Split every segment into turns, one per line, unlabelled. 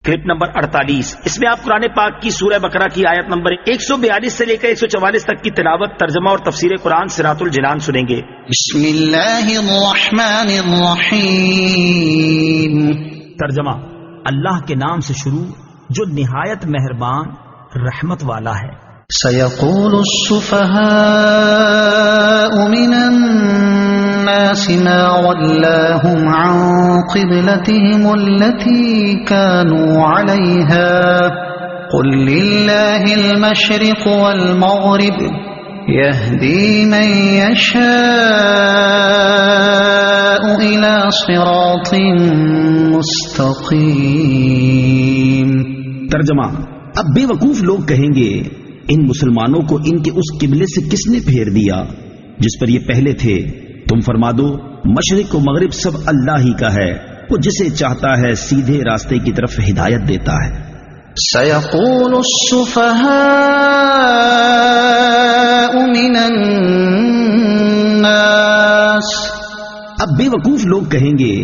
Clip number 48 اس میں آپ قرآن پاک کی سورہ بقرہ کی آیت نمبر 142 سے لے کر 144 تک کی تلاوت، ترجمہ اور تفسیر قرآن صراط الجنان سنیں گے۔
بسم اللہ الرحمن الرحیم۔
ترجمہ: اللہ کے نام سے شروع جو نہایت مہربان رحمت والا ہے۔
سيقول السفهاء من الناس ما ولاهم عن قبلتهم التي كانوا عليها قل لله المشرق والمغرب يهدي من يشاء إلى صراط مستقيم۔
ترجمہ: اب بے وقوف لوگ کہیں گے ان مسلمانوں کو ان کے اس قبلے سے کس نے پھیر دیا جس پر یہ پہلے تھے؟ تم فرما دو مشرق و مغرب سب اللہ ہی کا ہے، وہ جسے چاہتا ہے سیدھے راستے کی طرف ہدایت دیتا ہے۔
سيقول السفهاء من الناس۔
اب بے وقوف لوگ کہیں گے،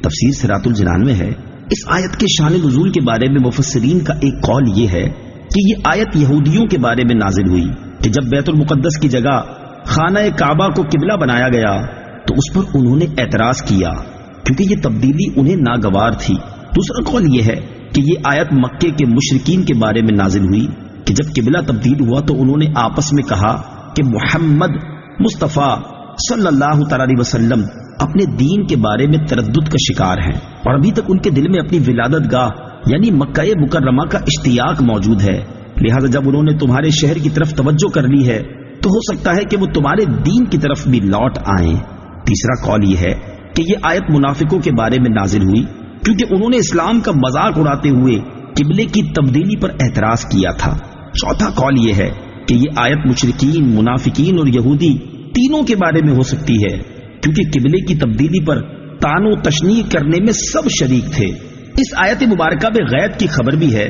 تفسیر صراط الجنان میں ہے۔ اس آیت کے شان نزول کے بارے میں مفسرین کا ایک قول یہ ہے کہ یہ آیت یہودیوں کے بارے میں نازل ہوئی کہ جب بیت المقدس کی جگہ خانہ کعبہ کو قبلہ بنایا گیا تو اس پر انہوں نے اعتراض کیا کیونکہ یہ تبدیلی انہیں ناگوار تھی۔ دوسرا قول یہ ہے کہ یہ آیت مکے کے مشرکین کے بارے میں نازل ہوئی کہ جب قبلہ تبدیل ہوا تو انہوں نے آپس میں کہا کہ محمد مصطفیٰ صلی اللہ تعالی علیہ وسلم اپنے دین کے بارے میں تردد کا شکار ہیں اور ابھی تک ان کے دل میں اپنی ولادت گاہ یعنی مکہ مکرمہ کا اشتیاق موجود ہے، لہٰذا جب انہوں نے تمہارے شہر کی طرف توجہ کر لی ہے تو ہو سکتا ہے کہ وہ تمہارے دین کی طرف بھی لوٹ آئیں۔ تیسرا قول یہ ہے کہ یہ آیت منافقوں کے بارے میں نازل ہوئی کیونکہ انہوں نے اسلام کا مذاق اڑاتے ہوئے قبلے کی تبدیلی پر اعتراض کیا تھا۔ چوتھا قول یہ ہے کہ یہ آیت مشرکین، منافقین اور یہودی تینوں کے بارے میں ہو سکتی ہے کیونکہ قبلے کی تبدیلی پر طعن و تشنیع کرنے میں سب شریک تھے۔ اس آیت مبارکہ میں غیب کی خبر بھی ہے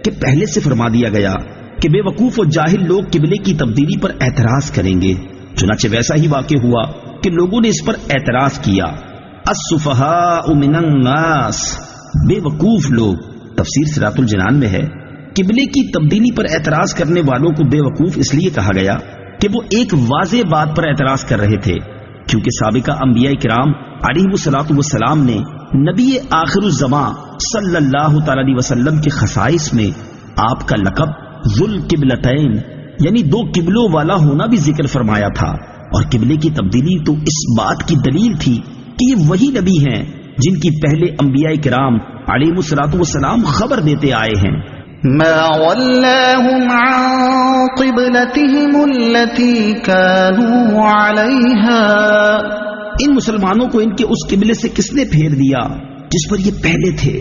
کہ پہلے سے فرما دیا گیا کہ بے وقوف و جاہل لوگ قبلے کی تبدیلی پر اعتراض کریں گے، چنانچہ ویسا ہی واقع ہوا کہ لوگوں نے اس پر اعتراض کیا۔ السفہاء من الناس، بے وقوف لوگ، تفسیر صراط الجنان میں ہے۔ قبلے کی تبدیلی پر اعتراض کرنے والوں کو بے وقوف اس لیے کہا گیا کہ وہ ایک واضح بات پر اعتراض کر رہے تھے کیونکہ سابقہ انبیاء کرام علیہ الصلوۃ والسلام نے نبی آخر الزماں صلی اللہ تعالی علیہ وسلم کے خصائص میں آپ کا لقب ذل قبلتین یعنی دو قبلوں والا ہونا بھی ذکر فرمایا تھا، اور قبلے کی تبدیلی تو اس بات کی دلیل تھی کہ یہ وہی نبی ہیں جن کی پہلے انبیاء کرام علیہ الصلوۃ والسلام خبر دیتے آئے ہیں۔
ما ولاهم عن قبلتهم التي كانوا عليها۔
ان مسلمانوں کو ان کے اس قبلے سے کس نے پھیر دیا جس پر یہ پہلے تھے؟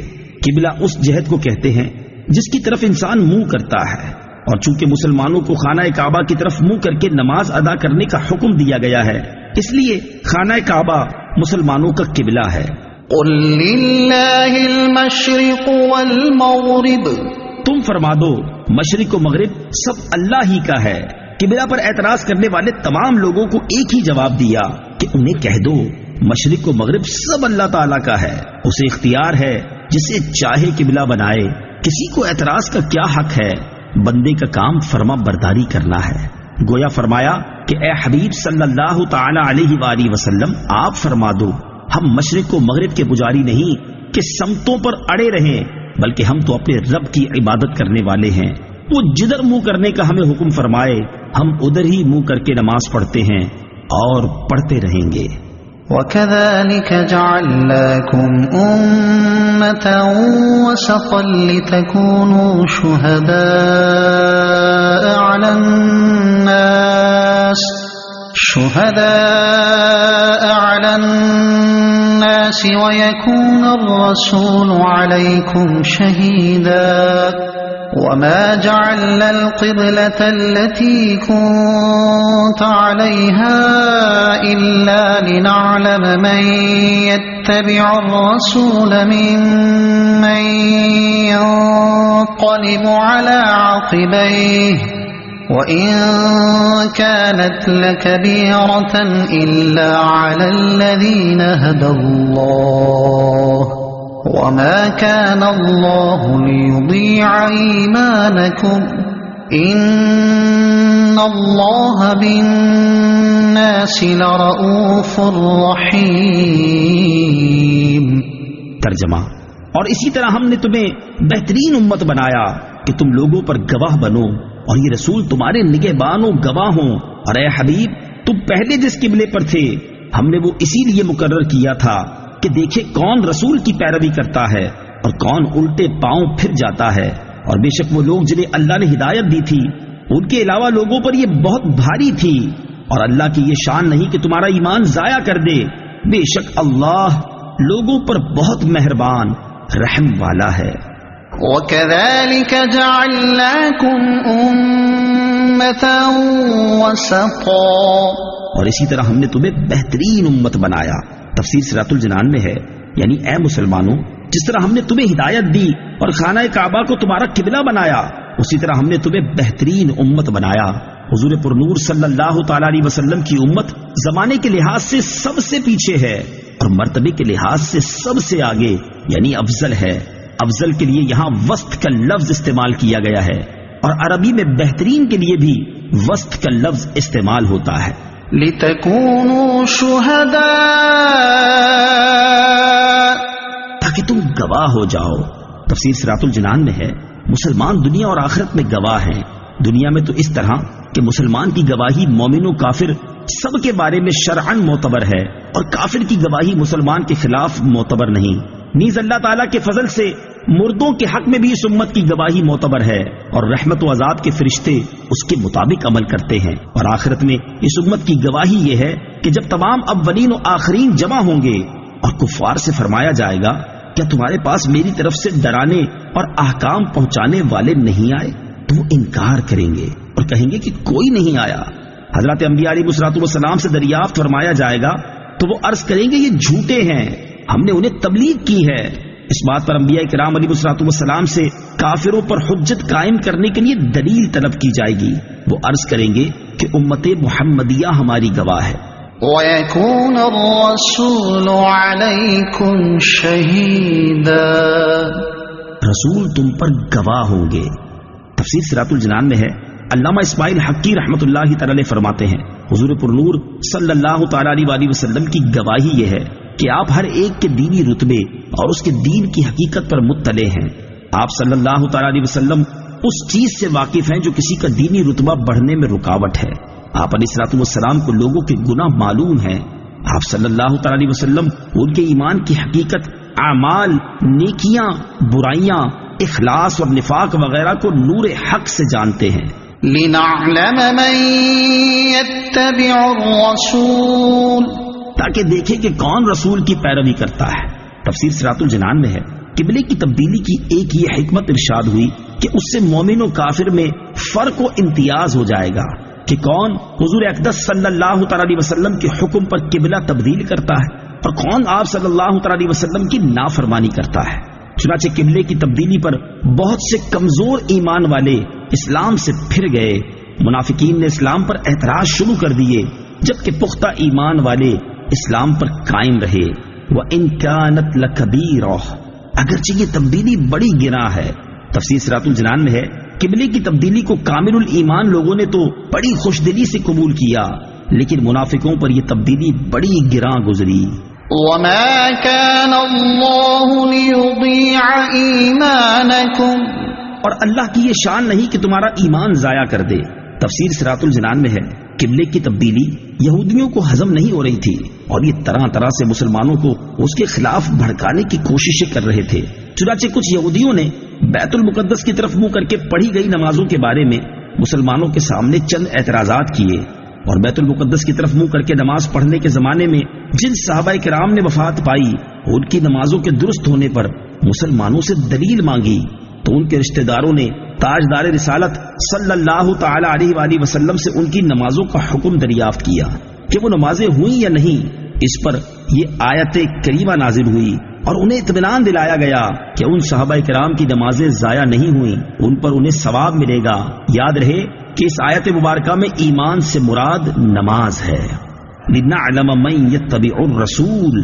قبلہ اس جہت کو کہتے ہیں جس کی طرف انسان منہ کرتا ہے، اور چونکہ مسلمانوں کو خانہ کعبہ کی طرف منہ کر کے نماز ادا کرنے کا حکم دیا گیا ہے اس لیے خانہ کعبہ مسلمانوں کا قبلہ ہے۔
قل للہ المشرق والمغرب،
تم فرما دو مشرق و مغرب سب اللہ ہی کا ہے۔ قبلہ پر اعتراض کرنے والے تمام لوگوں کو ایک ہی جواب دیا کہ انہیں کہہ دو مشرق و مغرب سب اللہ تعالیٰ کا ہے، اسے اختیار ہے جسے چاہے قبلہ بنائے، کسی کو اعتراض کا کیا حق ہے؟ بندے کا کام فرما برداری کرنا ہے۔ گویا فرمایا کہ اے حبیب صلی اللہ تعالی علیہ وآلہ وسلم آپ فرما دو ہم مشرق و مغرب کے پجاری نہیں کہ سمتوں پر اڑے رہیں، بلکہ ہم تو اپنے رب کی عبادت کرنے والے ہیں، وہ جدھر منہ کرنے کا ہمیں حکم فرمائے ہم ادھر ہی منہ کر کے نماز پڑھتے ہیں اور پڑھتے رہیں گے۔
وَكَذَلِكَ جَعَلْنَاكُمْ أُمَّةً وَسَطًا لِتَكُونُوا شُهَدَاءَ عَلَى النَّاسِ وَيَكُونَ الرَّسُولُ عَلَيْكُمْ شَهِيدًا وَمَا جَعَلْنَا الْقِبْلَةَ الَّتِي كُنتَ عَلَيْهَا إِلَّا لِنَعْلَمَ مَن يَتَّبِعُ الرَّسُولَ مِمَّن يَنقَلِبُ عَلَى عَقِبَيْهِ وَإِن كَانَتْ لَكَبِيرَةً إِلَّا عَلَى الَّذِينَ هَدَى اللَّهُ وما كان الله ليضيع إيمانكم إن الله بالناس لرؤوف رحيم.
ترجمہ: اور اسی طرح ہم نے تمہیں بہترین امت بنایا کہ تم لوگوں پر گواہ بنو اور یہ رسول تمہارے نگہبان و گواہ ہوں. اور اے حبیب، تم پہلے جس قبلے پر تھے ہم نے وہ اسی لیے مقرر کیا تھا کہ دیکھے کون رسول کی پیروی کرتا ہے اور کون الٹے پاؤں پھر جاتا ہے. اور بے شک وہ لوگ جنہیں اللہ نے ہدایت دی تھی ان کے علاوہ لوگوں پر یہ بہت بھاری تھی، اور اللہ کی یہ شان نہیں کہ تمہارا ایمان ضائع کر دے. بے شک اللہ لوگوں پر بہت مہربان رحم والا ہے.
وَكَذَلِكَ جَعَلْنَاكُمْ أُمَّةً وَسَطًا.
اور اسی طرح ہم نے تمہیں بہترین امت بنایا. تفسیر صراط الجنان میں ہے، یعنی اے مسلمانوں، جس طرح ہم نے تمہیں ہدایت دی اور خانہ کعبہ کو تمہارا قبلہ بنایا، اسی طرح ہم نے تمہیں بہترین امت بنایا. حضور پرنور صلی اللہ تعالی علیہ وسلم کی امت زمانے کے لحاظ سے سب سے پیچھے ہے اور مرتبے کے لحاظ سے سب سے آگے، یعنی افضل ہے. افضل کے لیے یہاں وسط کا لفظ استعمال کیا گیا ہے، اور عربی میں بہترین کے لیے بھی وسط کا لفظ استعمال ہوتا ہے.
لِتَكُونُوا شُهَدَاءَ،
تاکہ تم گواہ ہو جاؤ. تفسیر صراط الجنان میں ہے، مسلمان دنیا اور آخرت میں گواہ ہیں. دنیا میں تو اس طرح کہ مسلمان کی گواہی مومن و کافر سب کے بارے میں شرعاً معتبر ہے، اور کافر کی گواہی مسلمان کے خلاف معتبر نہیں. نیز اللہ تعالیٰ کے فضل سے مردوں کے حق میں بھی اس امت کی گواہی معتبر ہے، اور رحمت و عذاب کے فرشتے اس کے مطابق عمل کرتے ہیں. اور آخرت میں اس امت کی گواہی یہ ہے کہ جب تمام اولین و آخرین جمع ہوں گے اور کفار سے فرمایا جائے گا کیا تمہارے پاس میری طرف سے ڈرانے اور احکام پہنچانے والے نہیں آئے؟ تو وہ انکار کریں گے اور کہیں گے کہ کوئی نہیں آیا. حضرات انبیاء علیہ السلام سے دریافت فرمایا جائے گا تو وہ عرض کریں گے یہ جھوٹے ہیں، ہم نے انہیں تبلیغ کی ہے. اس بات پر انبیاء کرام علیہ السلام سے کافروں پر حجت قائم کرنے کے لیے دلیل طلب کی جائے گی. وہ عرض کریں گے کہ امت محمدیہ ہماری گواہ ہے.
وَيَكُونَ الرَّسُولُ عَلَيْكُمْ شَهِيدًا،
رسول تم پر گواہ ہوں گے. تفسیر صراط الجنان میں ہے، علامہ اسماعیل حقی رحمۃ اللہ تعالی فرماتے ہیں حضور پرنور صلی اللہ تعالی علیہ وسلم کی گواہی یہ ہے کہ آپ ہر ایک کے دینی رتبے اور اس کے دین کی حقیقت پر مطلع ہیں. آپ صلی اللہ تعالی علیہ وسلم اس چیز سے واقف ہیں جو کسی کا دینی رتبہ بڑھنے میں رکاوٹ ہے. آپ علیہ السلام کو لوگوں کے گناہ معلوم ہیں. آپ صلی اللہ تعالی علیہ وسلم ان کے ایمان کی حقیقت، اعمال، نیکیاں، برائیاں، اخلاص اور نفاق وغیرہ کو نور حق سے جانتے ہیں.
لِنَعْلَمَ مَن يَتَّبِعُ الرَّسُولَ،
تاکہ دیکھے کہ کون رسول کی پیروی کرتا ہے. تفسیر صراط الجنان میں ہے، قبلے کی تبدیلی کی ایک یہ حکمت ارشاد ہوئی کہ اس سے مومن و کافر میں فرق و امتیاز ہو جائے گا کہ کون حضور اقدس صلی اللہ تعالی علیہ وسلم کے حکم پر قبلہ تبدیل کرتا ہے اور کون آپ صلی اللہ تعالی علیہ وسلم کی نافرمانی کرتا ہے. چنانچہ قبلے کی تبدیلی پر بہت سے کمزور ایمان والے اسلام سے پھر گئے. منافقین نے اسلام پر اعتراض شروع کر دیے، جبکہ پختہ ایمان والے اسلام پر قائم رہے. وَإِن كَانَتْ لَكَبِيرَةٌ، اگرچہ یہ تبدیلی بڑی گناہ ہے. تفسیر صراط الجنان میں ہے، قبلے کی تبدیلی کو کامل الایمان لوگوں نے تو بڑی خوش دلی سے قبول کیا، لیکن منافقوں پر یہ تبدیلی بڑی گراں گزری.
وَمَا كَانَ اللَّهُ لِيُضِيعَ إِيمَانَكُمْ،
اور اللہ کی یہ شان نہیں کہ تمہارا ایمان ضائع کر دے. تفسیر صراط الجنان میں ہے، قبلے کی تبدیلی یہودیوں کو ہضم نہیں ہو رہی تھی اور یہ طرح طرح سے مسلمانوں کو اس کے خلاف بھڑکانے کی کوششیں کر رہے تھے. چنانچہ کچھ یہودیوں نے بیت المقدس کی طرف منہ کر کے پڑھی گئی نمازوں کے بارے میں مسلمانوں کے سامنے چند اعتراضات کیے، اور بیت المقدس کی طرف منہ کر کے نماز پڑھنے کے زمانے میں جن صحابہ کرام نے وفات پائی ان کی نمازوں کے درست ہونے پر مسلمانوں سے دلیل مانگی. تو ان کے رشتہ داروں نے تاجدار رسالت صلی اللہ تعالی علیہ وآلہ وسلم سے ان کی نمازوں کا حکم دریافت کیا کہ وہ نمازیں ہوئیں یا نہیں. اس پر یہ آیت کریمہ نازل ہوئی اور انہیں اطمینان دلایا گیا کہ ان صحابہ کرام کی نمازیں ضائع نہیں ہوئیں، ان پر انہیں ثواب ملے گا. یاد رہے کہ اس آیت مبارکہ میں ایمان سے مراد نماز ہے. لِنَعْلَمَ مَن يَتَّبِعُ الرَّسُولَ،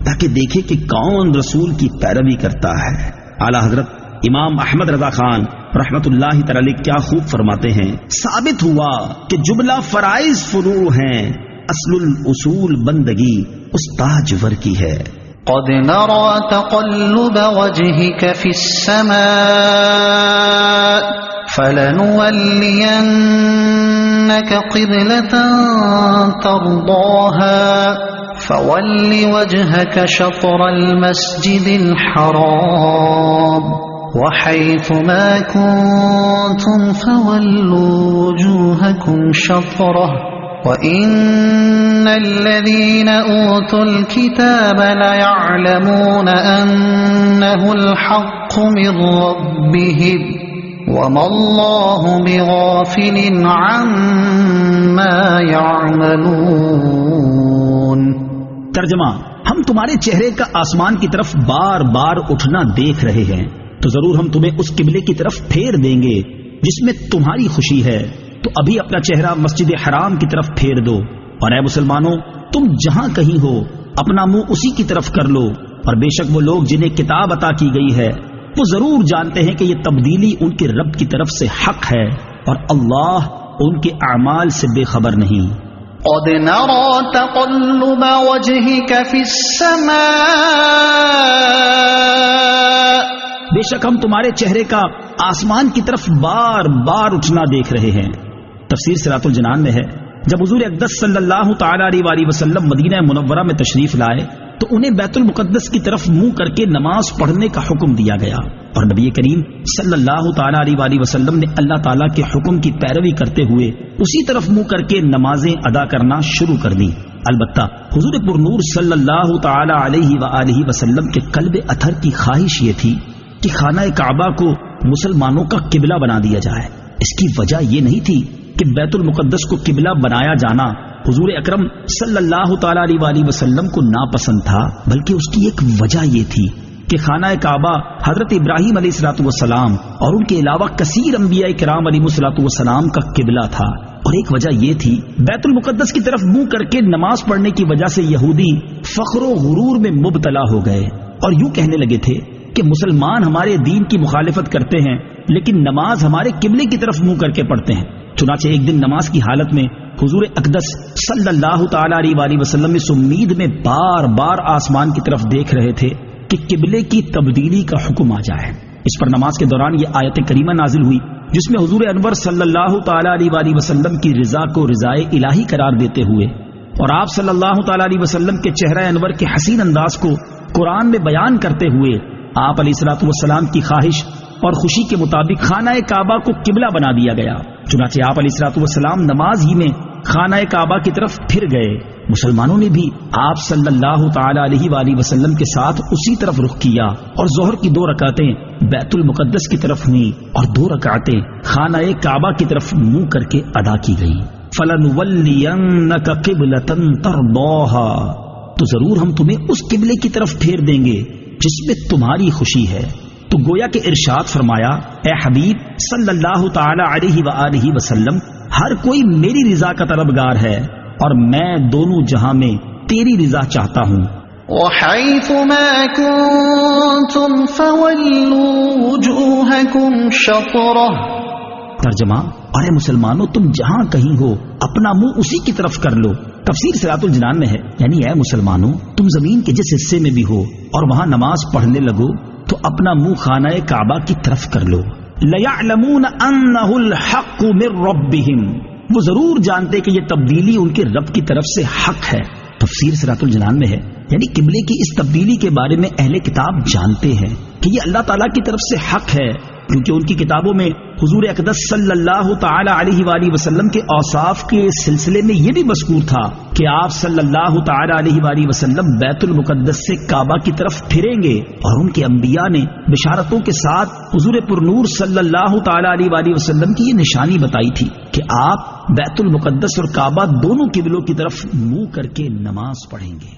تاکہ دیکھے کہ کون رسول کی پیروی کرتا ہے۔ اعلیٰ حضرت امام احمد رضا خان رحمت اللہ تعالی کیا خوب فرماتے ہیں، ثابت ہوا کہ جملہ فرائض فروع ہیں، اصل الاصول بندگی اس تاجور کی ہے۔
قد نرى تقلب وجهك في السماء فلنولينك قبلة ترضاها فول وجهك شطر المسجد الحرام وحيث ما كنتم فولوا وجوهكم شطره وَإِنَّ الَّذِينَ أُوتُوا الْكِتَابَ لَيَعْلَمُونَ أَنَّهُ الْحَقُّ مِنْ رَبِّهِمْ وَمَا اللَّهُ بِغَافِلٍ عَمَّا يَعْمَلُونَ۔
ترجمہ، ہم تمہارے چہرے کا آسمان کی طرف بار بار اٹھنا دیکھ رہے ہیں تو ضرور ہم تمہیں اس قبلے کی طرف پھیر دیں گے جس میں تمہاری خوشی ہے، تو ابھی اپنا چہرہ مسجد حرام کی طرف پھیر دو، اور اے مسلمانوں تم جہاں کہیں ہو اپنا منہ اسی کی طرف کر لو، اور بے شک وہ لوگ جنہیں کتاب عطا کی گئی ہے وہ ضرور جانتے ہیں کہ یہ تبدیلی ان کے رب کی طرف سے حق ہے، اور اللہ ان کے اعمال سے بے خبر نہیں۔
قد نرى تقلب وجهك في السماء،
بے شک ہم تمہارے چہرے کا آسمان کی طرف بار بار اٹھنا دیکھ رہے ہیں۔ تفسیر صراط الجنان میں ہے، جب حضور اقدس صلی اللہ تعالی علیہ وآلہ وسلم مدینہ منورہ میں تشریف لائے تو انہیں بیت المقدس کی طرف منہ کر کے نماز پڑھنے کا حکم دیا گیا، اور نبی کریم صلی اللہ تعالی علیہ وآلہ وسلم نے اللہ تعالیٰ کے حکم کی پیروی کرتے ہوئے اسی طرف منہ کر کے نمازیں ادا کرنا شروع کر دی۔ البتہ حضور پرنور صلی اللہ تعالی علیہ وآلہ وسلم کے قلب اطہر کی خواہش یہ تھی کہ خانہ کعبہ کو مسلمانوں کا قبلہ بنا دیا جائے۔ اس کی وجہ یہ نہیں تھی کہ بیت المقدس کو قبلہ بنایا جانا حضور اکرم صلی اللہ تعالی علیہ وآلہ وسلم کو ناپسند تھا، بلکہ اس کی ایک وجہ یہ تھی کہ خانہ کعبہ حضرت ابراہیم علیہ الصلوۃ والسلام اور ان کے علاوہ کثیر انبیاء کرام علیہ الصلوۃ والسلام کا قبلہ تھا، اور ایک وجہ یہ تھی بیت المقدس کی طرف منہ کر کے نماز پڑھنے کی وجہ سے یہودی فخر و غرور میں مبتلا ہو گئے اور یوں کہنے لگے تھے کہ مسلمان ہمارے دین کی مخالفت کرتے ہیں لیکن نماز ہمارے قبلے کی طرف منہ کر کے پڑھتے ہیں۔ چنانچہ ایک دن نماز کی حالت میں حضور اقدس صلی اللہ تعالی علیہ وآلہ وسلم اس امید میں بار بار آسمان کی طرف دیکھ رہے تھے کہ قبلے کی تبدیلی کا حکم آ جائے۔ اس پر نماز کے دوران یہ آیت کریمہ نازل ہوئی جس میں حضور انور صلی اللہ تعالی علیہ وآلہ وسلم کی رضا کو رضائے الہی قرار دیتے ہوئے اور آپ صلی اللہ تعالی علیہ وسلم کے چہرہ انور کے حسین انداز کو قرآن میں بیان کرتے ہوئے آپ علیہ الصلوۃ والسلام کی خواہش اور خوشی کے مطابق خانہ کعبہ کو قبلہ بنا دیا گیا۔ چنانچہ آپ علیہ الصلوۃ والسلام نماز ہی میں خانہ کعبہ کی طرف پھر گئے۔ مسلمانوں نے بھی آپ صلی اللہ تعالی علیہ وآلہ وسلم کے ساتھ اسی طرف رخ کیا اور ظہر کی 2 رکعتیں بیت المقدس کی طرف ہوئیں اور 2 رکعتیں خانہ کعبہ کی طرف منہ کر کے ادا کی گئیں۔ فَلَنُوَلِّيَنَّكَ قِبْلَةً تَرْضَاهَا، تو ضرور ہم تمہیں اس قبلے کی طرف پھیر دیں گے جس میں تمہاری خوشی ہے۔ تو گویا کہ ارشاد فرمایا، اے حبیب صلی اللہ تعالی علیہ وآلہ وسلم، ہر کوئی میری رضا کا طلبگار ہے اور میں دونوں جہاں میں تیری رضا چاہتا ہوں۔
وَحَيْثُ مَا كُنتُمْ فَوَلُّوا وُجُوهَكُمْ شَطْرَهُ،
ترجمہ، اور اے مسلمانوں تم جہاں کہیں ہو اپنا منہ اسی کی طرف کر لو۔ تفسیر صراط الجنان میں ہے، یعنی اے مسلمانوں تم زمین کے جس حصے میں بھی ہو اور وہاں نماز پڑھنے لگو تو اپنا منہ خانہ کعبہ کی طرف کر لو۔ لَيَعْلَمُونَ أَنَّهُ الْحَقُّ مِنْ رَبِّهِمْ، وہ ضرور جانتے کہ یہ تبدیلی ان کے رب کی طرف سے حق ہے۔ تفسیر صراط الجنان میں ہے، یعنی قبلے کی اس تبدیلی کے بارے میں اہل کتاب جانتے ہیں کہ یہ اللہ تعالیٰ کی طرف سے حق ہے، کیونکہ ان کی کتابوں میں حضور اقدس صلی اللہ تعالی علیہ وآلہ وسلم کے اوصاف کے سلسلے میں یہ بھی مذکور تھا کہ آپ صلی اللہ تعالی علیہ وآلہ وسلم بیت المقدس سے کعبہ کی طرف پھریں گے، اور ان کے انبیاء نے بشارتوں کے ساتھ حضور پرنور صلی اللہ تعالی علیہ وآلہ وسلم کی یہ نشانی بتائی تھی کہ آپ بیت المقدس اور کعبہ دونوں قبلوں کی طرف منہ کر کے نماز پڑھیں گے۔